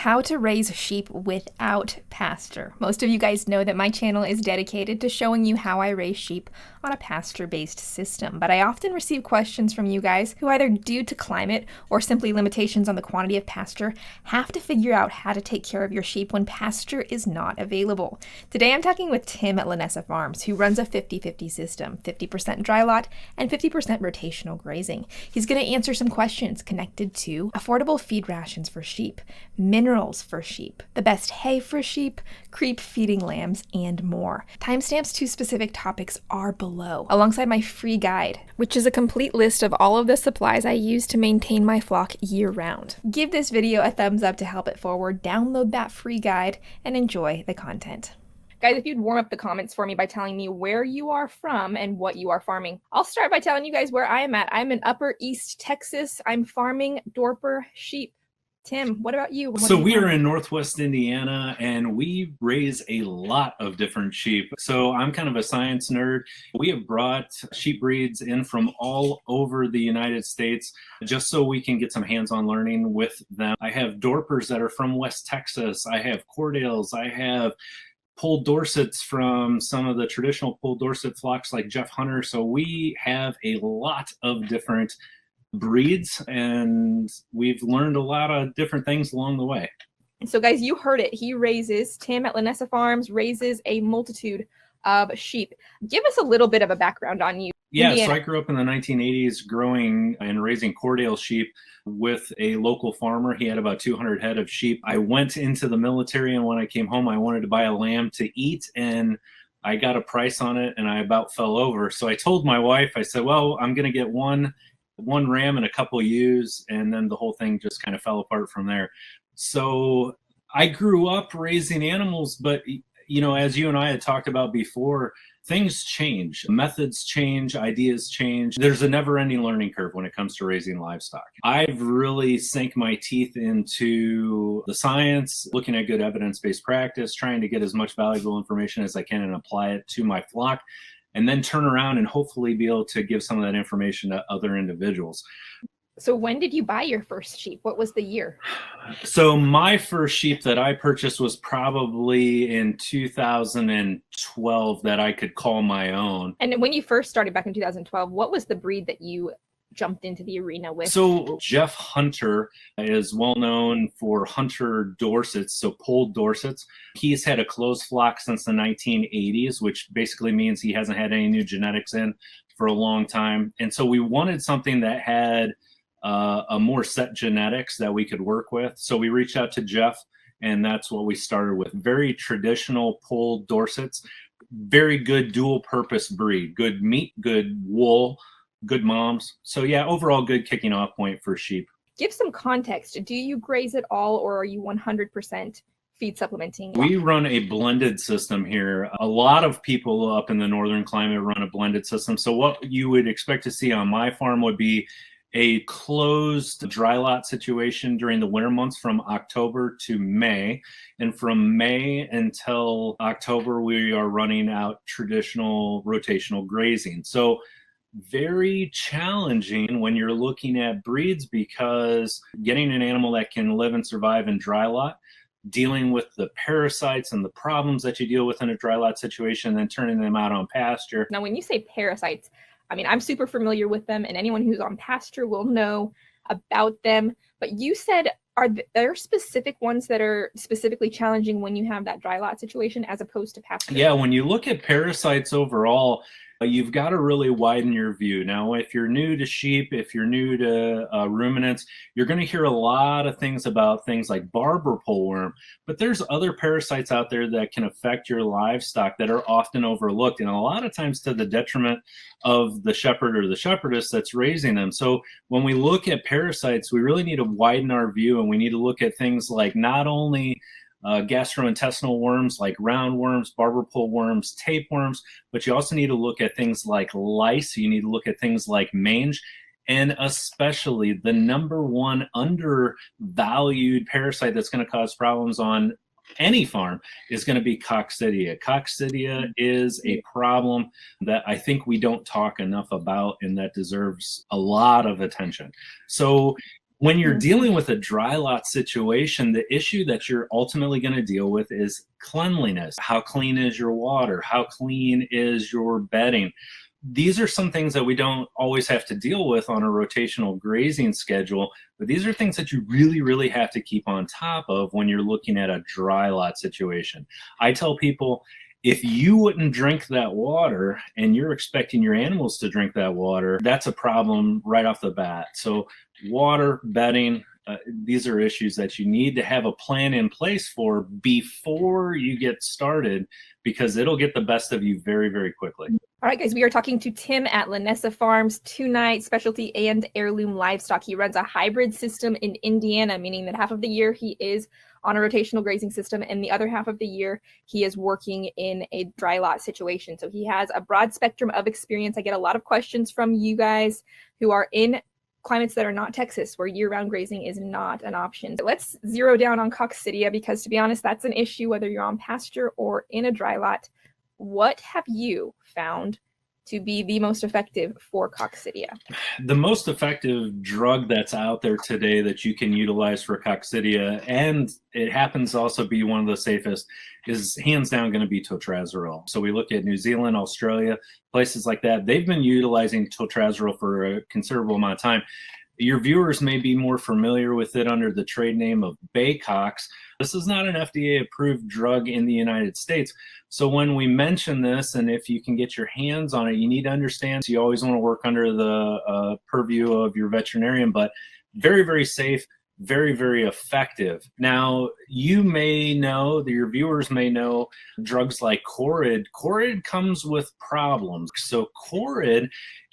How to raise sheep without pasture. Most of you guys know that my channel is dedicated to showing you how I raise sheep on a pasture-based system, but I often receive questions from you guys who, either due to climate or simply limitations on the quantity of pasture, have to figure out how to take care of your sheep when pasture is not available. Today I'm talking with Tim at Linessa Farms, who runs a 50-50 system, 50% dry lot and 50% rotational grazing. He's going to answer some questions connected to affordable feed rations for sheep, minerals for sheep, the best hay for sheep, creep feeding lambs, and more. Timestamps to specific topics are below, alongside my free guide, which is a complete list of all of the supplies I use to maintain my flock year-round. Give this video a thumbs up to help it forward, download that free guide, and enjoy the content. Guys, if you'd warm up the comments for me by telling me where you are from and what you are farming. I'll start by telling you guys where I am at. I'm in Upper East Texas. I'm farming Dorper sheep. Tim, what about you? So we are in Northwest Indiana, and we raise a lot of different sheep. So I'm kind of a science nerd. We have brought sheep breeds in from all over the United States just so we can get some hands-on learning with them. I have Dorpers that are from West Texas. I have Cordales. I have Poll Dorsets from some of the traditional Poll Dorset flocks like Jeff Hunter. So we have a lot of different breeds, and we've learned a lot of different things along the way. So guys, you heard it. Tim at Linessa Farms raises a multitude of sheep. Give us a little bit of a background on you. Yeah, Indiana. So I grew up in the 1980s growing and raising Cordale sheep with a local farmer. He had about 200 head of sheep. I went into the military, and when I came home, I wanted to buy a lamb to eat, and I got a price on it, and I about fell over. So I told my wife, I said, well, I'm going to get one ram and a couple ewes, and then the whole thing just kind of fell apart from there. So I grew up raising animals, but you know, as you and I had talked about before, things change, methods change, ideas change. There's a never-ending learning curve when it comes to raising livestock. I've really sank my teeth into the science, looking at good evidence-based practice, trying to get as much valuable information as I can and apply it to my flock, and then turn around and hopefully be able to give some of that information to other individuals. So when did you buy your first sheep? What was the year? So my first sheep that I purchased was probably in 2012 that I could call my own. And when you first started back in 2012, what was the breed that you jumped into the arena with? So Jeff Hunter is well known for Hunter Dorsets, so Poll Dorsets. He's had a closed flock since the 1980s, which basically means he hasn't had any new genetics in for a long time. And so we wanted something that had a more set genetics that we could work with. So we reached out to Jeff, and that's what we started with. Very traditional Poll Dorsets, very good dual purpose breed, good meat, good wool, good moms. So yeah, overall good kicking off point for sheep. Give some context. Do you graze at all, or are you 100% feed supplementing? We run a blended system here. A lot of people up in the northern climate run a blended system. So what you would expect to see on my farm would be a closed dry lot situation during the winter months from October to May. And from May until October, we are running out traditional rotational grazing. So very challenging when you're looking at breeds, because getting an animal that can live and survive in dry lot, dealing with the parasites and the problems that you deal with in a dry lot situation, and then turning them out on pasture. Now, when you say parasites, I mean, I'm super familiar with them, and anyone who's on pasture will know about them. But you said, are there specific ones that are specifically challenging when you have that dry lot situation as opposed to pasture? Yeah, when you look at parasites overall, you've got to really widen your view. Now, if you're new to sheep, if you're new to ruminants, you're going to hear a lot of things about things like barber poleworm, but there's other parasites out there that can affect your livestock that are often overlooked, and a lot of times to the detriment of the shepherd or the shepherdess that's raising them. So when we look at parasites, we really need to widen our view, and we need to look at things like not only gastrointestinal worms like roundworms, barber pole worms, tapeworms, but you also need to look at things like lice. You need to look at things like mange, and especially the number one undervalued parasite that's going to cause problems on any farm is going to be Coccidia. Coccidia is a problem that I think we don't talk enough about, and that deserves a lot of attention. So When you're dealing with a dry lot situation, the issue that you're ultimately going to deal with is cleanliness. How clean is your water? How clean is your bedding? These are some things that we don't always have to deal with on a rotational grazing schedule, but these are things that you really, really have to keep on top of when you're looking at a dry lot situation. I tell people, if you wouldn't drink that water and you're expecting your animals to drink that water, that's a problem right off the bat. So water, bedding, these are issues that you need to have a plan in place for before you get started, because it'll get the best of you very, very quickly. All right, guys, we are talking to Tim at Linessa Farms, 2-night specialty and heirloom livestock. He runs a hybrid system in Indiana, meaning that half of the year he is on a rotational grazing system and the other half of the year he is working in a dry lot situation. So he has a broad spectrum of experience. I get a lot of questions from you guys who are in climates that are not Texas, where year-round grazing is not an option. So let's zero down on Coccidia, because to be honest, that's an issue whether you're on pasture or in a dry lot. What have you found to be the most effective for Coccidia? The most effective drug that's out there today that you can utilize for Coccidia, and it happens to also be one of the safest, is hands down going to be toltrazurol. So we look at New Zealand, Australia, places like that. They've been utilizing toltrazurol for a considerable amount of time. Your viewers may be more familiar with it under the trade name of Baycox. This is not an FDA-approved drug in the United States. So when we mention this, and if you can get your hands on it, you need to understand, so you always want to work under the purview of your veterinarian, but very, very safe, very, very effective. Now, you may know, your viewers may know, drugs like Corid. Corid comes with problems. So Corid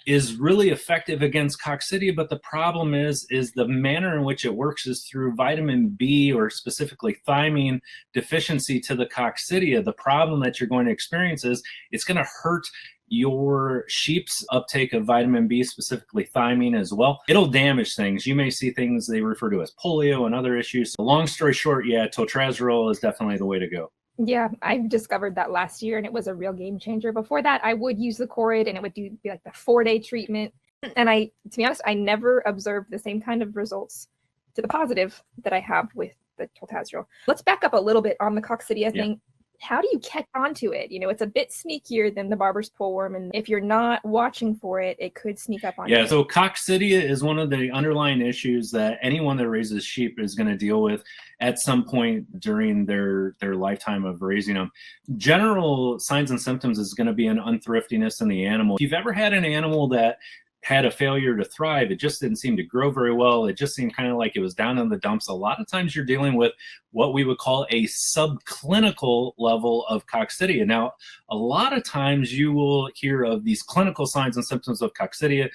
is really effective against Coccidia, but the problem is the manner in which it works is through vitamin B, or specifically thiamine deficiency to the Coccidia. The problem that you're going to experience is it's going to hurt your sheep's uptake of vitamin B, specifically thiamine as well. It'll damage things. You may see things they refer to as polio and other issues. So long story short, yeah, toltrazurol is definitely the way to go. Yeah, I discovered that last year and it was a real game changer. Before that, I would use the Corid and it would be like the 4-day treatment. And to be honest, I never observed the same kind of results to the positive that I have with the toltrazurol. Let's back up a little bit on the Coccidia thing. How do you catch on to it? You know, it's a bit sneakier than the barber's poleworm, and if you're not watching for it, it could sneak up on you. Yeah, so Coccidia is one of the underlying issues that anyone that raises sheep is going to deal with at some point during their lifetime of raising them. General signs and symptoms is going to be an unthriftiness in the animal. If you've ever had an animal that had a failure to thrive, it just didn't seem to grow very well, it just seemed kind of like it was down in the dumps, a lot of times you're dealing with what we would call a subclinical level of Coccidia. Now, a lot of times you will hear of these clinical signs and symptoms of Coccidia,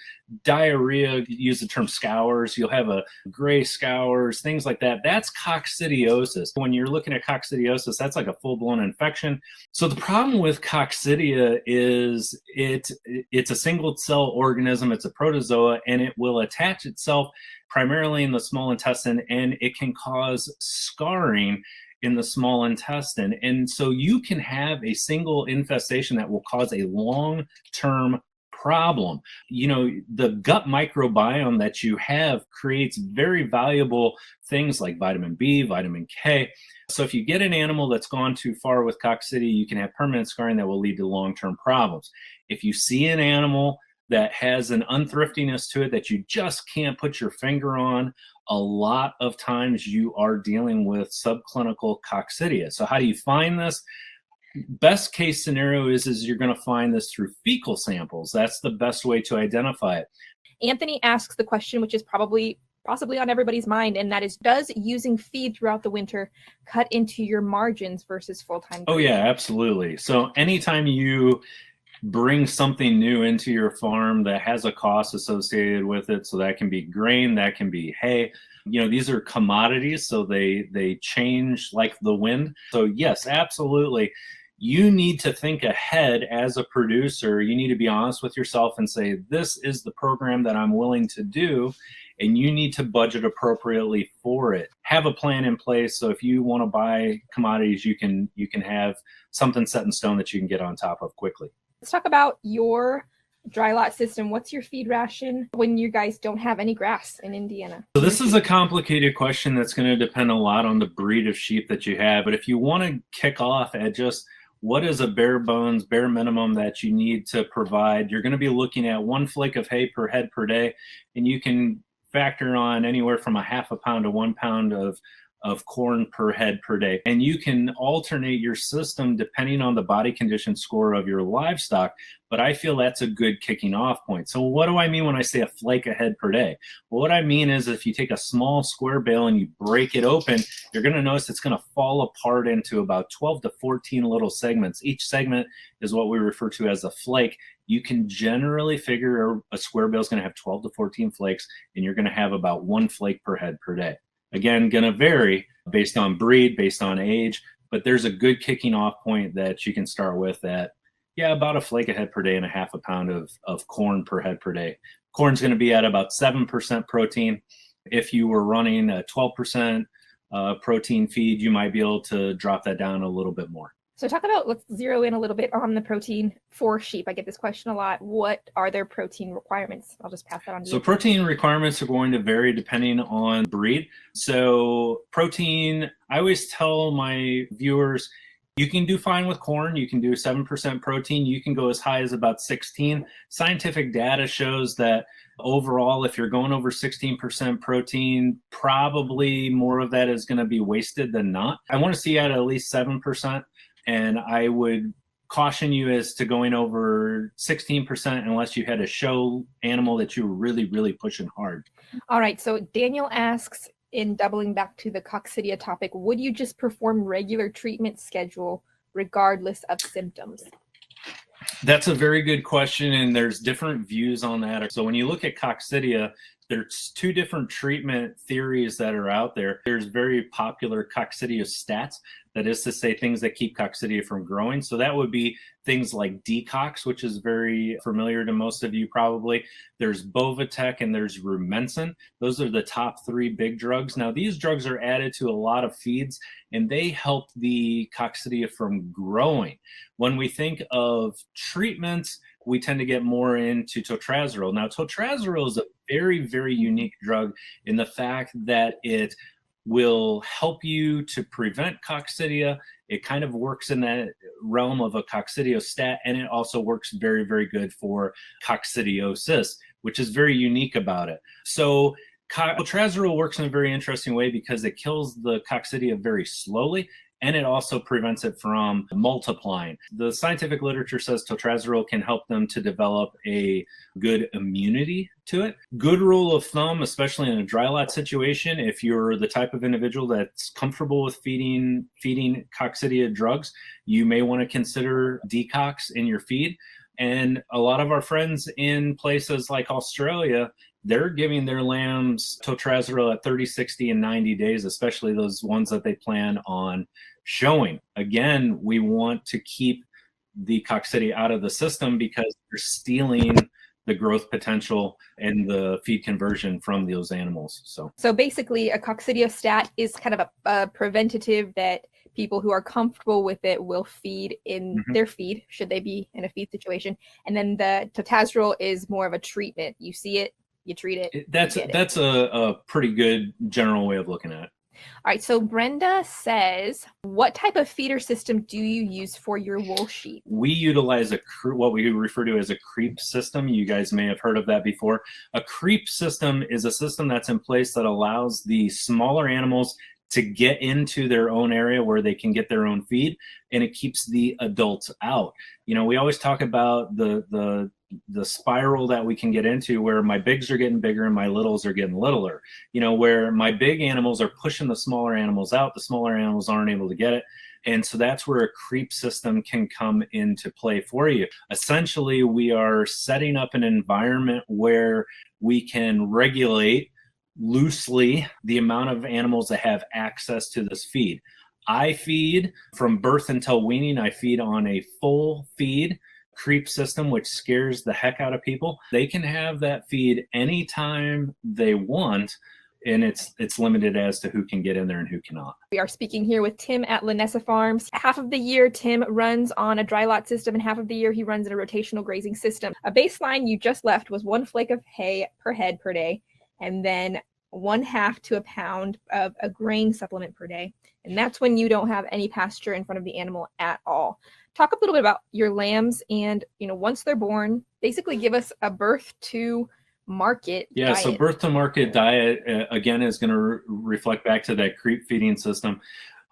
diarrhea, use the term scours, you'll have a gray scours, things like that. That's coccidiosis. When you're looking at coccidiosis, that's like a full-blown infection. So the problem with Coccidia is it's a single-cell organism, it's a protozoa, and it will attach itself primarily in the small intestine, and it can cause scarring in the small intestine. And so you can have a single infestation that will cause a long-term problem. You know, the gut microbiome that you have creates very valuable things like vitamin B, vitamin K. So if you get an animal that's gone too far with Coccidia, you can have permanent scarring that will lead to long-term problems. If you see an animal that has an unthriftiness to it that you just can't put your finger on, a lot of times you are dealing with subclinical Coccidia. So how do you find this? Best case scenario is you're going to find this through fecal samples. That's the best way to identify it. Anthony asks the question, which is possibly on everybody's mind, and that is, does using feed throughout the winter cut into your margins versus full-time? Oh yeah, absolutely. So anytime you bring something new into your farm that has a cost associated with it, so that can be grain, that can be hay, you know, these are commodities, so they change like the wind. So yes, absolutely, you need to think ahead as a producer. You need to be honest with yourself and say, this is the program that I'm willing to do, and you need to budget appropriately for it. Have a plan in place, so if you want to buy commodities, you can have something set in stone that you can get on top of quickly. Let's talk about your dry lot system, what's your feed ration when you guys don't have any grass in Indiana? So this is a complicated question that's going to depend a lot on the breed of sheep that you have. But if you want to kick off at just what is a bare bones, bare minimum that you need to provide, you're going to be looking at 1 flake of hay per head per day. And you can factor on anywhere from a half a pound to 1 pound of corn per head per day. And you can alternate your system depending on the body condition score of your livestock. But I feel that's a good kicking off point. So what do I mean when I say a flake a head per day? Well, what I mean is if you take a small square bale and you break it open, you're going to notice it's going to fall apart into about 12 to 14 little segments. Each segment is what we refer to as a flake. You can generally figure a square bale is going to have 12 to 14 flakes, and you're going to have about 1 flake per head per day. Again, going to vary based on breed, based on age, but there's a good kicking off point that you can start with at, about a flake a head per day and a half a pound of corn per head per day. Corn's going to be at about 7% protein. If you were running a 12% protein feed, you might be able to drop that down a little bit more. So let's zero in a little bit on the protein for sheep. I get this question a lot. What are their protein requirements? I'll just pass that on to you. So protein requirements are going to vary depending on breed. So protein, I always tell my viewers, you can do fine with corn. You can do 7% protein. You can go as high as about 16. Scientific data shows that overall, if you're going over 16% protein, probably more of that is going to be wasted than not. I want to see at least 7%. And I would caution you as to going over 16% unless you had a show animal that you were really, really pushing hard. All right. So Daniel asks, in doubling back to the Coccidia topic, would you just perform regular treatment schedule regardless of symptoms? That's a very good question, and there's different views on that. So when you look at Coccidia, there's 2 different treatment theories that are out there. There's very popular Coccidiostats, that is to say things that keep Coccidia from growing. So that would be things like Decox, which is very familiar to most of you probably. There's Bovatec and there's Rumensin. Those are the top 3 big drugs. Now these drugs are added to a lot of feeds and they help the Coccidia from growing. When we think of treatments, we tend to get more into totrazerol. Now totrazerol is a very, very unique drug in the fact that it will help you to prevent coccidia. It kind of works in that realm of a coccidiostat, and it also works very, very good for coccidiosis, which is very unique about it. So trazodone works in a very interesting way because it kills the coccidia very slowly, and it also prevents it from multiplying. The scientific literature says totrazerol can help them to develop a good immunity to it. Good rule of thumb, especially in a dry lot situation, if you're the type of individual that's comfortable with feeding coccidia drugs, you may want to consider Decox in your feed. And a lot of our friends in places like Australia, they're giving their lambs totrazerol at 30, 60, and 90 days, especially those ones that they plan on showing. Again, we want to keep the coccidia out of the system because they're stealing the growth potential and the feed conversion from those animals. So basically a coccidiostat is kind of a preventative that people who are comfortable with it will feed in their feed, should they be in a feed situation. And then the totrazerol is more of a treatment. You see it, you treat it. That's a pretty good general way of looking at it. All right, so Brenda says, what type of feeder system do you use for your wool sheep? We utilize what we refer to as a creep system. You guys may have heard of that before. A creep system is a system that's in place that allows the smaller animals to get into their own area where they can get their own feed, and it keeps the adults out. You know, we always talk about the spiral that we can get into where my bigs are getting bigger and my littles are getting littler, you know, where my big animals are pushing the smaller animals out, the smaller animals aren't able to get it. And so that's where a creep system can come into play for you. Essentially, we are setting up an environment where we can regulate loosely the amount of animals that have access to this feed. I feed from birth until weaning. I feed on a full feed creep system, which scares the heck out of people. They can have that feed anytime they want, and it's limited as to who can get in there and who cannot. We are speaking here with Tim at Linessa Farms. Half of the year, Tim runs on a dry lot system, and half of the year he runs in a rotational grazing system. A baseline you just left was 1 flake of hay per head per day, and then 1/2 to a pound of a grain supplement per day. And that's when you don't have any pasture in front of the animal at all. Talk a little bit about your lambs and, once they're born, basically give us a birth to market diet. So birth to market diet, again, is going to reflect back to that creep feeding system.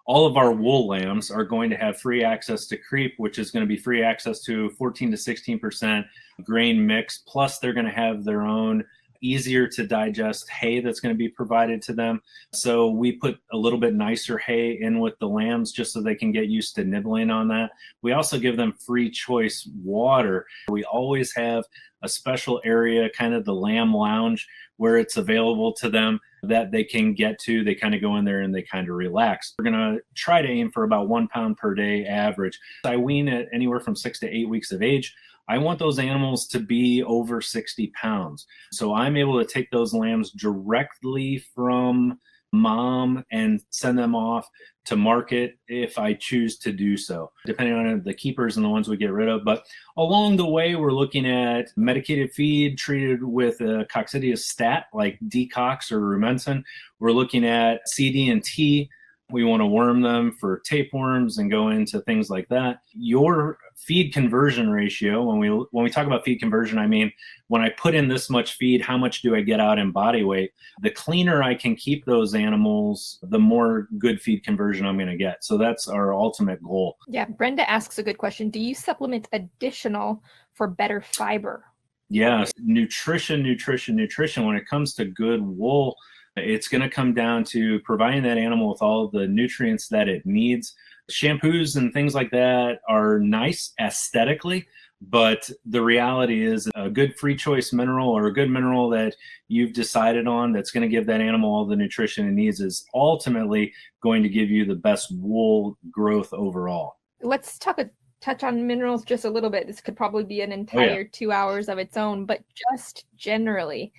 All of our wool lambs are going to have free access to creep, which is going to be free access to 14 to 16% grain mix. Plus, they're going to have their own easier to digest hay that's going to be provided to them. So we put a little bit nicer hay in with the lambs just so they can get used to nibbling on that. We also give them free choice water. We always have a special area, kind of the lamb lounge, where it's available to them that they can get to. They kind of go in there and they kind of relax. We're going to try to aim for about 1 pound per day average. I wean at anywhere from 6 to 8 weeks of age. I want those animals to be over 60 pounds. So I'm able to take those lambs directly from mom and send them off to market if I choose to do so, depending on the keepers and the ones we get rid of. But along the way, we're looking at medicated feed treated with a Coccidia stat like Decox or Rumensin. We're looking at CD&T. We want to worm them for tapeworms and go into things like that. Your feed conversion ratio, when we talk about feed conversion, I mean, when I put in this much feed, how much do I get out in body weight? The cleaner I can keep those animals, the more good feed conversion I'm going to get. So that's our ultimate goal. Yeah, Brenda asks a good question. Do you supplement additional for better fiber? Yes, nutrition. When it comes to good wool, it's going to come down to providing that animal with all the nutrients that it needs. Shampoos and things like that are nice aesthetically, but the reality is a good free choice mineral or a good mineral that you've decided on that's going to give that animal all the nutrition it needs is ultimately going to give you the best wool growth overall. Let's touch on minerals just a little bit. This could probably be an entire 2 hours of its own, but just generally,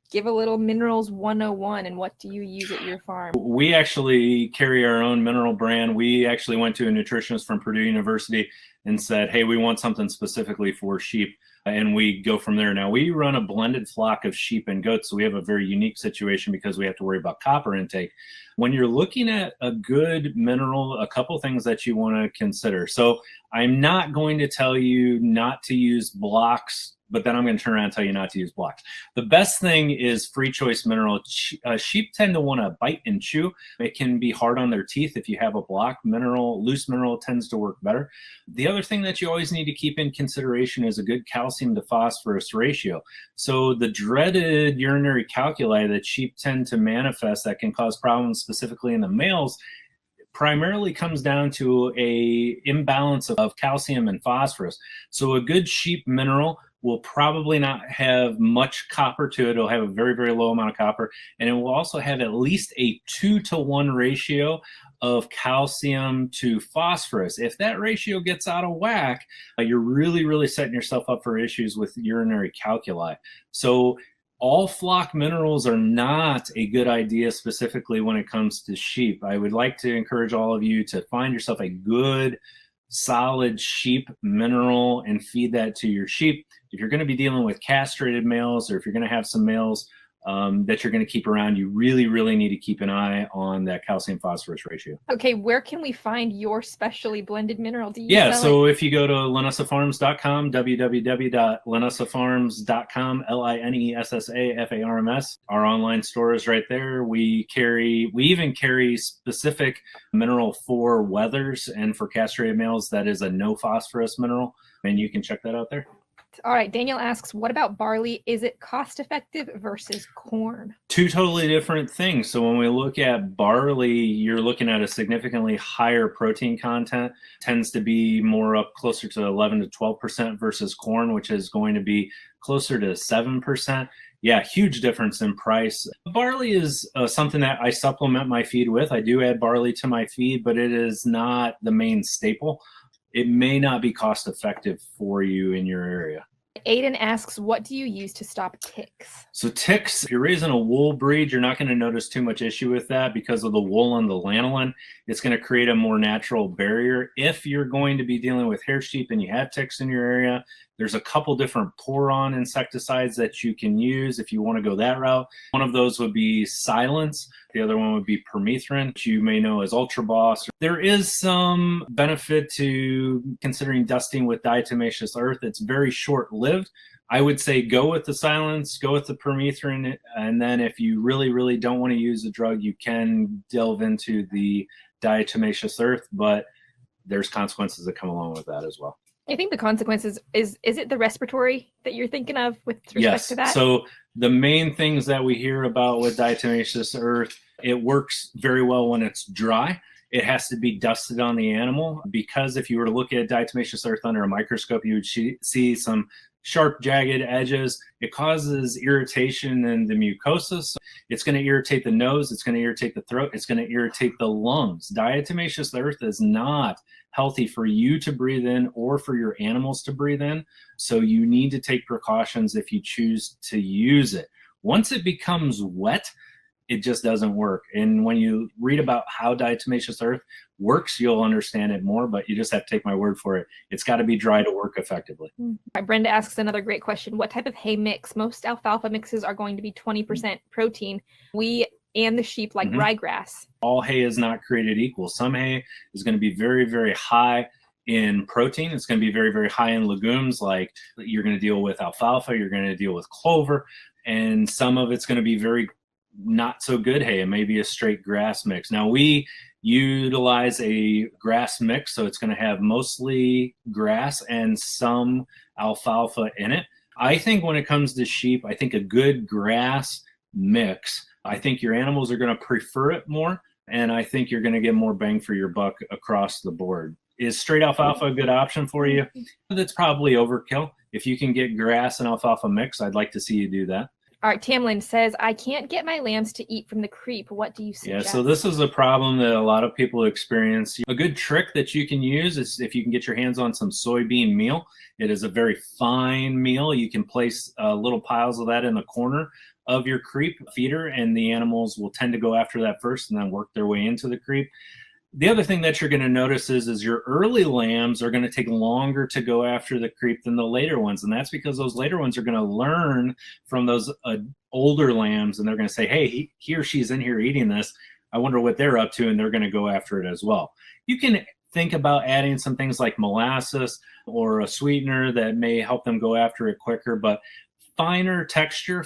give a little minerals 101 and what do you use at your farm? We actually carry our own mineral brand. We actually went to a nutritionist from Purdue University and said, hey, we want something specifically for sheep. And we go from there. Now, we run a blended flock of sheep and goats, so we have a very unique situation because we have to worry about copper intake. When you're looking at a good mineral, a couple things that you want to consider. So I'm not going to tell you not to use blocks, but then I'm going to turn around and tell you not to use blocks. The best thing is free choice mineral. Sheep tend to want to bite and chew. It can be hard on their teeth. If you have a block mineral, loose mineral tends to work better. The other thing that you always need to keep in consideration is a good calcium to phosphorus ratio. So the dreaded urinary calculi that sheep tend to manifest that can cause problems specifically in the males primarily comes down to a imbalance of calcium and phosphorus. So a good sheep mineral will probably not have much copper to it. It'll have a very, very low amount of copper, and it will also have at least a 2-to-1 ratio of calcium to phosphorus. If that ratio gets out of whack, you're really, really setting yourself up for issues with urinary calculi. So all flock minerals are not a good idea specifically when it comes to sheep. I would like to encourage all of you to find yourself a good, solid sheep mineral and feed that to your sheep. If you're going to be dealing with castrated males, or if you're going to have some males that you're going to keep around, you really, really need to keep an eye on that calcium phosphorus ratio. Okay, where can we find your specially blended mineral? Do you so if you go to linessafarms.com, www.linessafarms.com, LINESSAFARMS, our online store is right there. We even carry specific mineral for wethers and for castrated males that is a no phosphorus mineral, and you can check that out there. All right, Daniel asks, what about barley? Is it cost effective versus corn? Two totally different things. So when we look at barley, you're looking at a significantly higher protein content, tends to be more up closer to 11 to 12% versus corn, which is going to be closer to 7%. Yeah, huge difference in price. Barley is something that I supplement my feed with. I do add barley to my feed, but it is not the main staple. It may not be cost effective for you in your area. Aiden asks, what do you use to stop ticks? So ticks, if you're raising a wool breed, you're not going to notice too much issue with that because of the wool and the lanolin. It's going to create a more natural barrier. If you're going to be dealing with hair sheep and you have ticks in your area, there's a couple different pour-on insecticides that you can use if you want to go that route. One of those would be Silence. The other one would be permethrin, which you may know as Ultra Boss. There is some benefit to considering dusting with diatomaceous earth. It's very short-lived. I would say go with the Silence, go with the permethrin, and then if you really, really don't want to use the drug, you can delve into the diatomaceous earth, but there's consequences that come along with that as well. I think the consequences is it the respiratory that you're thinking of with respect to that? So the main things that we hear about with diatomaceous earth, it works very well when it's dry. It has to be dusted on the animal because if you were to look at diatomaceous earth under a microscope, you would see some sharp, jagged edges. It causes irritation in the mucosa. So it's going to irritate the nose. It's going to irritate the throat. It's going to irritate the lungs. Diatomaceous earth is not healthy for you to breathe in or for your animals to breathe in. So you need to take precautions if you choose to use it. Once it becomes wet, it just doesn't work. And when you read about how diatomaceous earth works, you'll understand it more, but you just have to take my word for it. It's got to be dry to work effectively. Brenda asks another great question. What type of hay mix? Most alfalfa mixes are going to be 20% protein. We and the sheep like ryegrass. All hay is not created equal. Some hay is going to be very, very high in protein. It's going to be very, very high in legumes. Like you're going to deal with alfalfa, you're going to deal with clover, and some of it's going to be very not so good hay. It may be a straight grass mix. Now we utilize a grass mix, so it's going to have mostly grass and some alfalfa in it. I think when it comes to sheep, I think a good grass mix, I think your animals are going to prefer it more, and I think you're going to get more bang for your buck across the board. Is straight alfalfa a good option for you? That's probably overkill. If you can get grass and alfalfa mix, I'd like to see you do that. All right, Tamlin says, I can't get my lambs to eat from the creep. What do you suggest? Yeah, so this is a problem that a lot of people experience. A good trick that you can use is if you can get your hands on some soybean meal. It is a very fine meal. You can place little piles of that in the corner of your creep feeder, and the animals will tend to go after that first and then work their way into the creep. The other thing that you're going to notice is your early lambs are going to take longer to go after the creep than the later ones. And that's because those later ones are going to learn from those older lambs, and they're going to say, hey, he or she's in here eating this. I wonder what they're up to, and they're going to go after it as well. You can think about adding some things like molasses or a sweetener that may help them go after it quicker, but finer texture,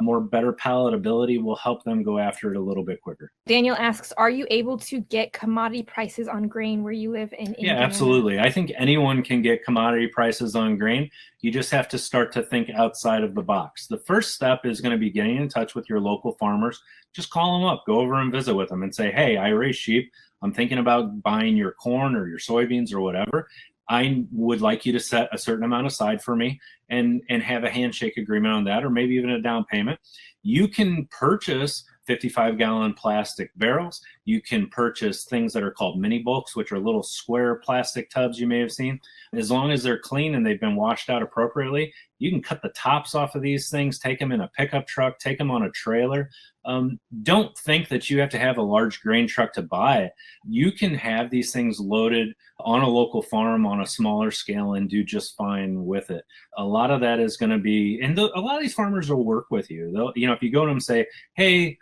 more better palatability will help them go after it a little bit quicker. Daniel asks, are you able to get commodity prices on grain where you live in Indiana? Yeah, absolutely. I think anyone can get commodity prices on grain. You just have to start to think outside of the box. The first step is going to be getting in touch with your local farmers. Just call them up, go over and visit with them and say, hey, I raise sheep. I'm thinking about buying your corn or your soybeans or whatever. I would like you to set a certain amount aside for me and have a handshake agreement on that, or maybe even a down payment. You can purchase 55-gallon plastic barrels. You can purchase things that are called mini bulks, which are little square plastic tubs you may have seen. As long as they're clean and they've been washed out appropriately, you can cut the tops off of these things, take them in a pickup truck, take them on a trailer. Don't think that you have to have a large grain truck to buy it. You can have these things loaded on a local farm on a smaller scale and do just fine with it. A lot of that is going to be, and a lot of these farmers will work with you. They'll, if you go to them and say, hey,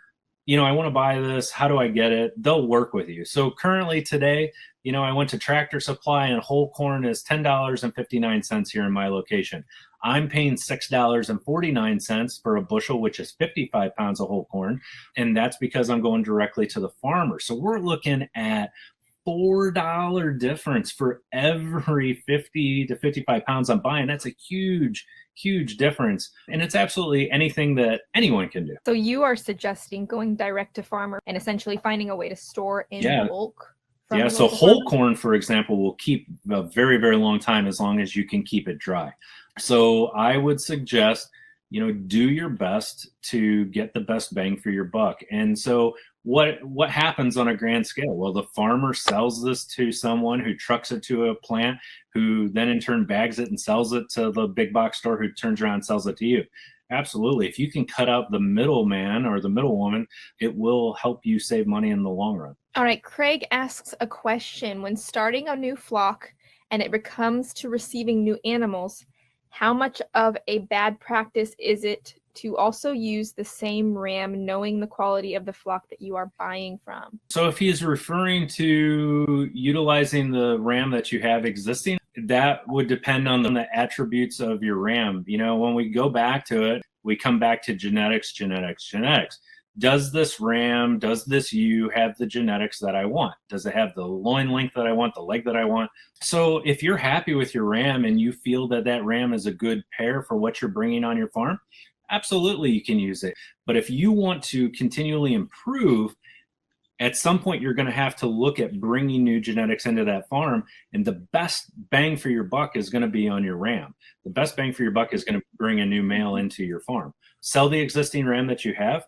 I want to buy this. How do I get it? They'll work with you. So currently today, I went to Tractor Supply and whole corn is $10.59 here in my location. I'm paying $6.49 for a bushel, which is 55 pounds of whole corn. And that's because I'm going directly to the farmer. So we're looking at $4 difference for every 50 to 55 pounds I'm buying. That's a huge difference. And it's absolutely anything that anyone can do. So you are suggesting going direct to farmer and essentially finding a way to store in bulk? Yeah, so whole corn, for example, will keep a very, very long time as long as you can keep it dry. So I would suggest, do your best to get the best bang for your buck. And so what happens on a grand scale? Well, the farmer sells this to someone who trucks it to a plant, who then in turn bags it and sells it to the big box store, who turns around and sells it to you. Absolutely. If you can cut out the middleman or the middlewoman, it will help you save money in the long run. All right, Craig asks a question. When starting a new flock and it comes to receiving new animals, how much of a bad practice is it to also use the same ram, knowing the quality of the flock that you are buying from? So if he's referring to utilizing the ram that you have existing, that would depend on the attributes of your ram. You know, when we go back to it, we come back to genetics. Does this ram, does this ewe have the genetics that I want? Does it have the loin length that I want, the leg that I want? So if you're happy with your ram and you feel that that ram is a good pair for what you're bringing on your farm, absolutely you can use it. But if you want to continually improve, at some point you're going to have to look at bringing new genetics into that farm, and the best bang for your buck is going to be on your ram. The best bang for your buck is going to bring a new male into your farm. Sell the existing ram that you have,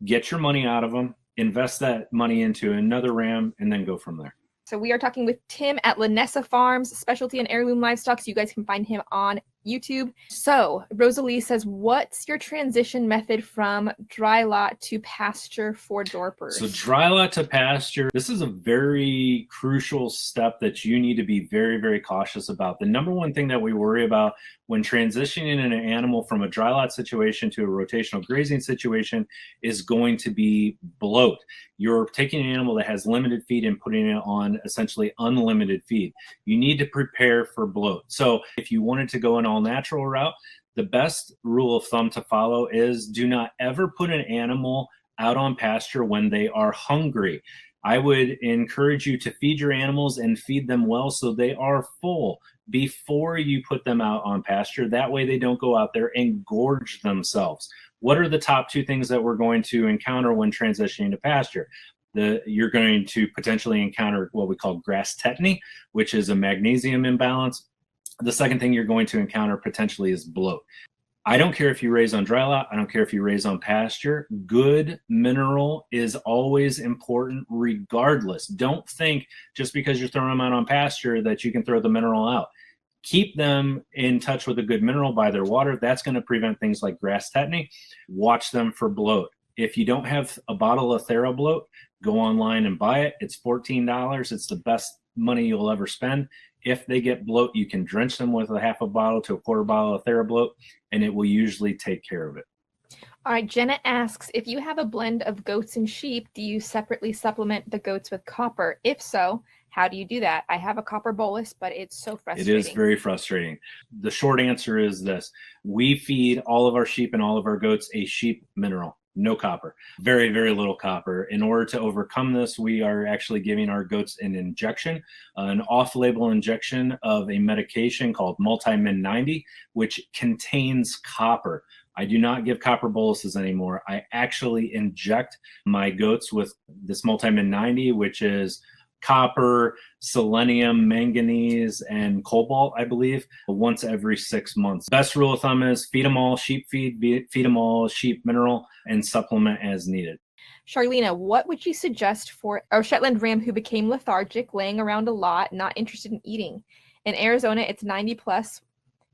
get your money out of them, invest that money into another ram, and then go from there. So we are talking with Tim at Linessa Farms, specialty and heirloom livestock. So you guys can find him on YouTube. So Rosalie says, what's your transition method from dry lot to pasture for dorpers? So dry lot to pasture, this is a very crucial step that you need to be very, very cautious about. The number one thing that we worry about when transitioning an animal from a dry lot situation to a rotational grazing situation is going to be bloat. You're taking an animal that has limited feed and putting it on essentially unlimited feed. You need to prepare for bloat. So if you wanted to go an all natural route, the best rule of thumb to follow is do not ever put an animal out on pasture when they are hungry. I would encourage you to feed your animals and feed them well so they are full before you put them out on pasture. That way they don't go out there and gorge themselves. What are the top two things that we're going to encounter when transitioning to pasture? You're going to potentially encounter what we call grass tetany, which is a magnesium imbalance. The second thing you're going to encounter potentially is bloat. I don't care if you raise on dry lot. I don't care if you raise on pasture. Good mineral is always important regardless. Don't think just because you're throwing them out on pasture that you can throw the mineral out. Keep them in touch with a good mineral by their water. That's going to prevent things like grass tetany. Watch them for bloat. If you don't have a bottle of TheraBloat, go online and buy it. It's $14. It's the best money you'll ever spend. If they get bloat, you can drench them with a half a bottle to a quarter bottle of TheraBloat, and it will usually take care of it. All right, Jenna asks, if you have a blend of goats and sheep, do you separately supplement the goats with copper? If so, how do you do that? I have a copper bolus, but it's so frustrating. It is very frustrating. The short answer is this. We feed all of our sheep and all of our goats a sheep mineral. No copper, very, very little copper. In order to overcome this, we are actually giving our goats an injection, an off-label injection of a medication called Multimin 90, which contains copper. I do not give copper boluses anymore. I actually inject my goats with this Multimin 90, which is copper, selenium, manganese, and cobalt, I believe, once every 6 months. Best rule of thumb is feed them all sheep feed, feed them all sheep mineral, and supplement as needed. Charlena, what would you suggest for a Shetland ram who became lethargic, laying around a lot, not interested in eating? In Arizona, it's 90 plus.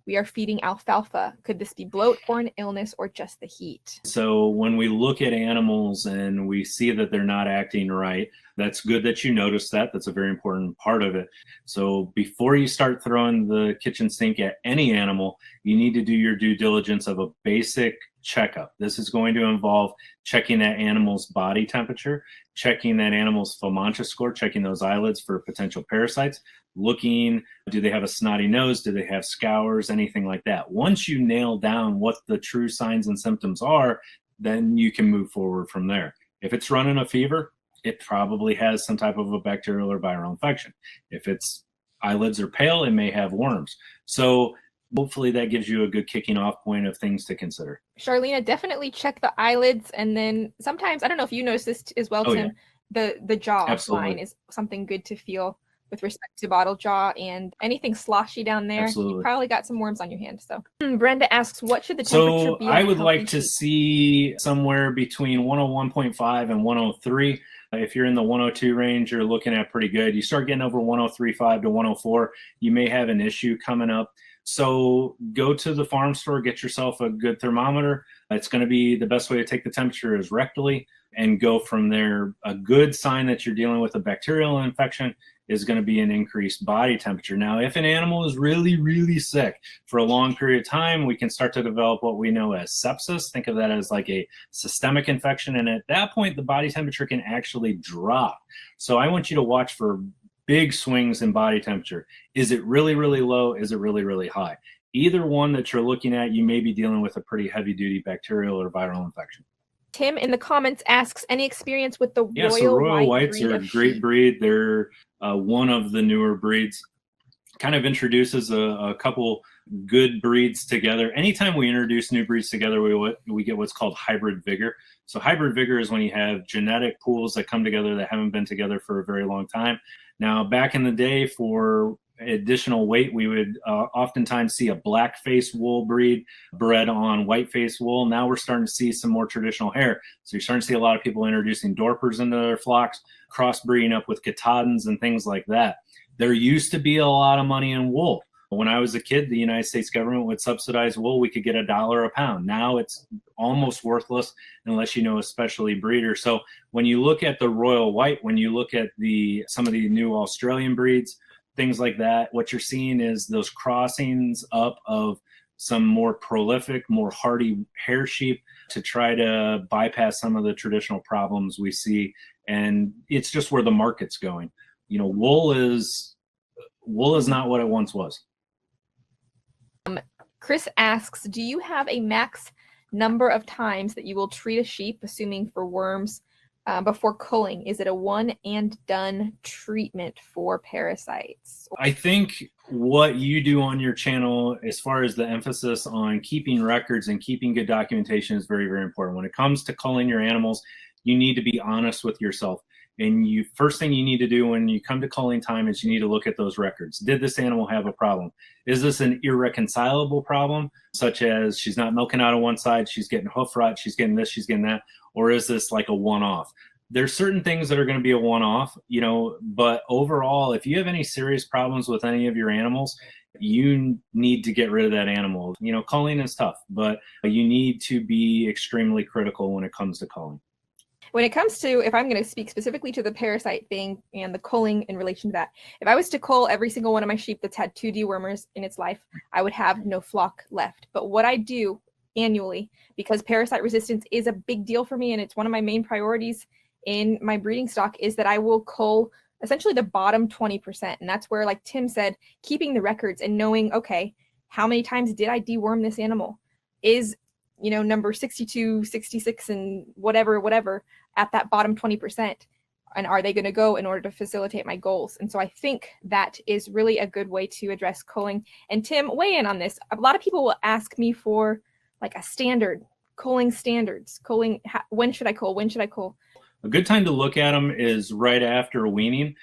We are feeding alfalfa. Could this be bloat or an illness or just the heat? So when we look at animals and we see that they're not acting right, that's good that you notice that. That's a very important part of it. So before you start throwing the kitchen sink at any animal, you need to do your due diligence of a basic checkup. This is going to involve checking that animal's body temperature, checking that animal's Fomantia score, checking those eyelids for potential parasites, looking, do they have a snotty nose? Do they have scours? Anything like that. Once you nail down what the true signs and symptoms are, then you can move forward from there. If it's running a fever, it probably has some type of a bacterial or viral infection. If its eyelids are pale, it may have worms. So hopefully that gives you a good kicking off point of things to consider. Charlena, definitely check the eyelids. And then sometimes, I don't know if you notice this as well, Tim, yeah. the jaw Absolutely. line is something good to feel with respect to bottle jaw and anything sloshy down there. Absolutely. You probably got some worms on your hand. So Brenda asks, what should the temperature be? I would like to see somewhere between 101.5 and 103. If you're in the 102 range, you're looking at pretty good. You start getting over 103.5 to 104, you may have an issue coming up. So go to the farm store, get yourself a good thermometer. It's going to be the best way to take the temperature is rectally, and go from there. A good sign that you're dealing with a bacterial infection is going to be an increased body temperature. Now, if an animal is really, really sick for a long period of time, we can start to develop what we know as sepsis. Think of that as like a systemic infection. And at that point, the body temperature can actually drop. So I want you to watch for big swings in body temperature. Is it really, really low? Is it really, really high? Either one that you're looking at, you may be dealing with a pretty heavy duty bacterial or viral infection. Tim in the comments asks, any experience with the Royal Royal Royal Whites breed are a great breed. They're one of the newer breeds. Kind of introduces a couple good breeds together. Anytime we introduce new breeds together, we get what's called hybrid vigor. So hybrid vigor is when you have genetic pools that come together that haven't been together for a very long time. Now, back in the day, for additional weight, we would oftentimes see a black face wool breed bred on white face wool. Now we're starting to see some more traditional hair. So you're starting to see a lot of people introducing Dorpers into their flocks, crossbreeding up with Katahdins and things like that. There used to be a lot of money in wool. When I was a kid, the United States government would subsidize wool. We could get $1 a pound. Now it's almost worthless unless you know a specialty breeder. So when you look at the Royal White, when you look at some of the new Australian breeds, things like that, what you're seeing is those crossings up of some more prolific, more hardy hair sheep to try to bypass some of the traditional problems we see. And it's just where the market's going. You know, wool is not what it once was. Chris asks, do you have a max number of times that you will treat a sheep, assuming for worms, before culling? Is it a one and done treatment for parasites? I think what you do on your channel, as far as the emphasis on keeping records and keeping good documentation, is very, very important. When it comes to culling your animals, you need to be honest with yourself. And first thing you need to do when you come to culling time is you need to look at those records. Did this animal have a problem? Is this an irreconcilable problem, such as she's not milking out of one side, she's getting hoof rot, she's getting this, she's getting that? Or is this like a one-off? There's certain things that are going to be a one-off, but overall, if you have any serious problems with any of your animals, you need to get rid of that animal. Culling is tough, but you need to be extremely critical when it comes to culling. When it comes to, if I'm going to speak specifically to the parasite thing and the culling in relation to that, if I was to cull every single one of my sheep that's had 2 dewormers in its life, I would have no flock left. But what I do annually, because parasite resistance is a big deal for me and it's one of my main priorities in my breeding stock, is that I will cull essentially the bottom 20%. And that's where, like Tim said, keeping the records and knowing, okay, how many times did I deworm this animal? Is number 62, 66, and whatever at that bottom 20%. And are they going to go in order to facilitate my goals? And so I think that is really a good way to address culling. And Tim, weigh in on this. A lot of people will ask me for like a standard, culling standards. Culling, when should I cull? When should I cull? A good time to look at them is right after weaning,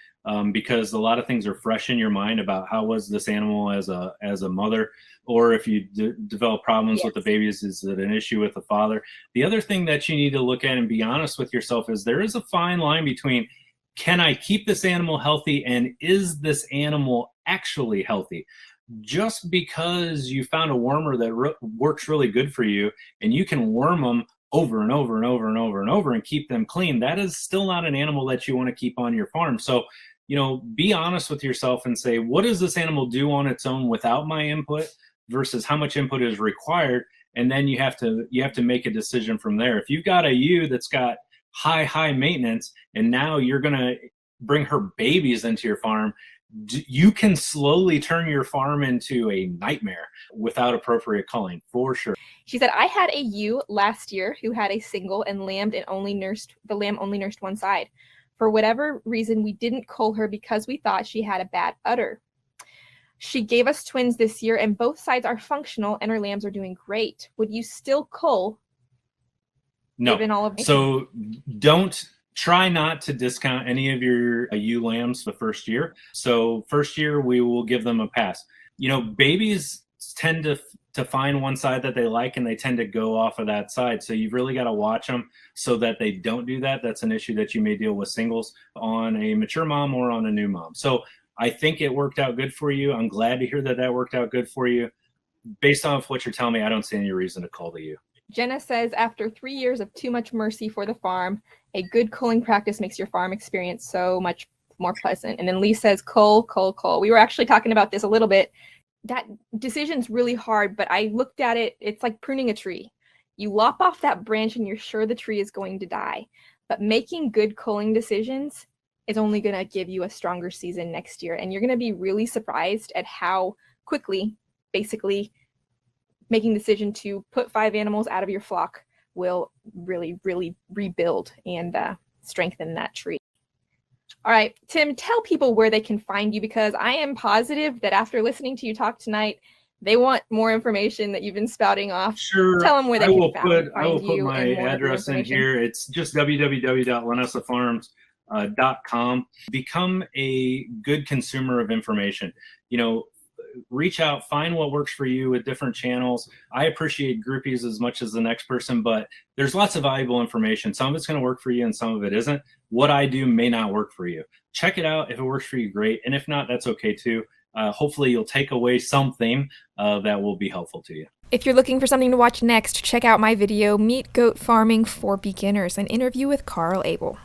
because a lot of things are fresh in your mind about how was this animal as a mother, or if you develop problems with the babies, is it an issue with the father? The other thing that you need to look at and be honest with yourself is there is a fine line between, can I keep this animal healthy, and is this animal actually healthy? Just because you found a wormer that works really good for you and you can worm them over and over and over and over and over and keep them clean, that is still not an animal that you want to keep on your farm. So, be honest with yourself and say, what does this animal do on its own without my input versus how much input is required? And then you have to make a decision from there. If you've got a ewe that's got high maintenance and now you're going to bring her babies into your farm, you can slowly turn your farm into a nightmare without appropriate culling, for sure. She said, I had a ewe last year who had a single and the lamb only nursed one side. For whatever reason, we didn't cull her because we thought she had a bad udder. She gave us twins this year and both sides are functional and her lambs are doing great. Would you still cull? No. So don't Try not to discount any of your ewe lambs the first year. So first year, we will give them a pass. Babies tend to find one side that they like, and they tend to go off of that side. So you've really got to watch them so that they don't do that. That's an issue that you may deal with singles on a mature mom or on a new mom. So I think it worked out good for you. I'm glad to hear that worked out good for you. Based on what you're telling me, I don't see any reason to call the ewe. Jenna says, after 3 years of too much mercy for the farm, a good culling practice makes your farm experience so much more pleasant. And then Lee says, cull. We were actually talking about this a little bit. That decision's really hard, but I looked at it. It's like pruning a tree. You lop off that branch and you're sure the tree is going to die. But making good culling decisions is only going to give you a stronger season next year. And you're going to be really surprised at how quickly, basically, making the decision to put 5 animals out of your flock will really, really rebuild and strengthen that tree. All right, Tim, tell people where they can find you, because I am positive that after listening to you talk tonight, they want more information that you've been spouting off. Sure. Tell them where they can find you. I will put my address in here. It's just www.linessafarms.com. Become a good consumer of information. Reach out, find what works for you with different channels. I appreciate groupies as much as the next person, but there's lots of valuable information. Some of it's going to work for you and some of it isn't. What I do may not work for you. Check it out. If it works for you, great. And if not, that's okay too. Hopefully you'll take away something that will be helpful to you. If you're looking for something to watch next, check out my video, Meat Goat Farming for Beginners, an interview with Carl Abel.